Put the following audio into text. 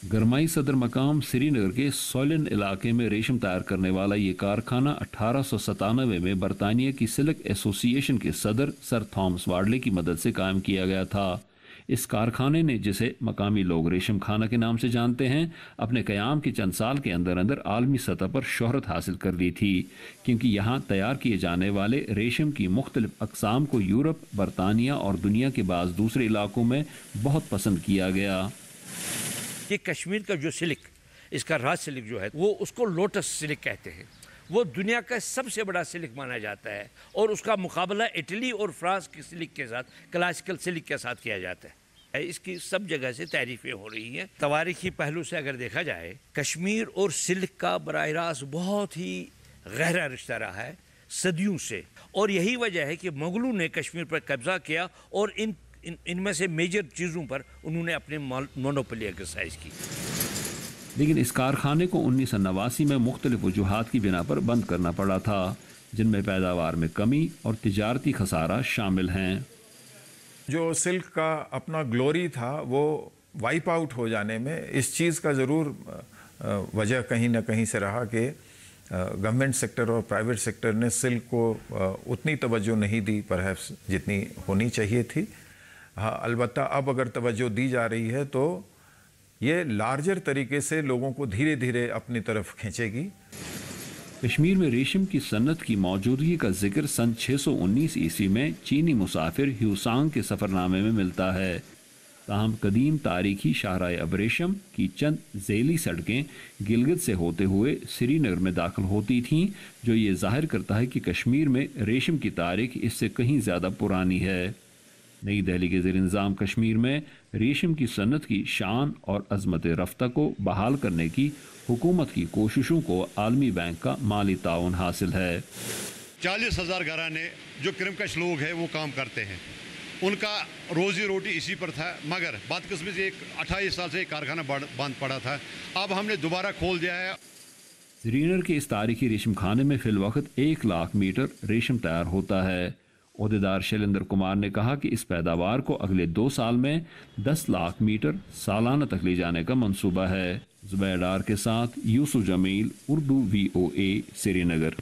गरमाई सदर मकाम श्रीनगर के सोलन इलाके में रेशम तैयार करने वाला ये कारखाना 1897 में बरतानिया की सिल्क एसोसिएशन के सदर सर थॉमस वार्डले की मदद से कायम किया गया था। इस कारखाने ने, जिसे मकामी लोग रेशम खाना के नाम से जानते हैं, अपने क़याम के चंद साल के अंदर अंदर आलमी सतह पर शोहरत हासिल कर ली थी, क्योंकि यहाँ तैयार किए जाने वाले रेशम की मुख्तलिफ अक़साम को यूरोप, बरतानिया और दुनिया के बाज़ दूसरे इलाकों में बहुत पसंद किया गया। ये कश्मीर का जो सिल्क, इसका राज सिल्क जो है वो उसको लोटस सिल्क कहते हैं। वो दुनिया का सबसे बड़ा सिल्क माना जाता है और उसका मुकाबला इटली और फ्रांस की सिल्क के साथ, क्लासिकल सिल्क के साथ किया जाता है। इसकी सब जगह से तारीफ़ें हो रही हैं। तवारीखी पहलू से अगर देखा जाए, कश्मीर और सिल्क का बराह रास्त बहुत ही गहरा रिश्ता रहा है सदियों से, और यही वजह है कि मुगलों ने कश्मीर पर कब्ज़ा किया और इनमें से मेजर चीज़ों पर उन्होंने अपने मोनोपोली एक्सरसाइज की। लेकिन इस कारखाने को 1989 में मुख्तलिफ वजूहात की बिना पर बंद करना पड़ा था, जिनमें पैदावार में कमी और तिजारती खसारा शामिल हैं। जो सिल्क का अपना ग्लोरी था वो वाइप आउट हो जाने में इस चीज़ का ज़रूर वजह कहीं ना कहीं से रहा कि गवर्नमेंट सेक्टर और प्राइवेट सेक्टर ने सिल्क को उतनी तवज्जो नहीं दी परहैप्स जितनी होनी चाहिए थी। हाँ, अलबत्ता अब अगर तवज्जो दी जा रही है तो ये लार्जर तरीके से लोगों को धीरे धीरे अपनी तरफ खींचेगी। कश्मीर में रेशम की सन्नत की मौजूदगी का जिक्र सन 619 ईस्वी में चीनी मुसाफिर ह्यूसांग के सफ़रनामे में मिलता है। ताहम कदीम तारीखी शाहराह अबरेशम की चंद झैली सड़कें गिलगित से होते हुए श्रीनगर में दाखिल होती थीं, जो ये जाहिर करता है कि कश्मीर में रेशम की तारीख इससे कहीं ज़्यादा पुरानी है। नई दिल्ली के ज़ेर इंतज़ाम कश्मीर में रेशम की सन्नत की शान और अज़मत रफ्ता को बहाल करने की हुकूमत की कोशिशों को आलमी बैंक का माली ताउन हासिल है। 40,000 घराने जो क्रमकश लोग हैं वो काम करते हैं, उनका रोज़ी रोटी इसी पर था, मगर बदकिस्मती से 28 साल से एक कारखाना बंद पड़ा था। अब हमने दोबारा खोल दिया है। श्रीनगर के इस तारीखी रेशम खाने में फिल वक्त 1 लाख मीटर रेशम तैयार होता है। ओहदेदार शैलेंद्र कुमार ने कहा कि इस पैदावार को अगले 2 साल में 10 लाख मीटर सालाना तक ले जाने का मंसूबा है। जुबैर डार के साथ यूसुफ जमील, उर्दू VOA, श्रीनगर।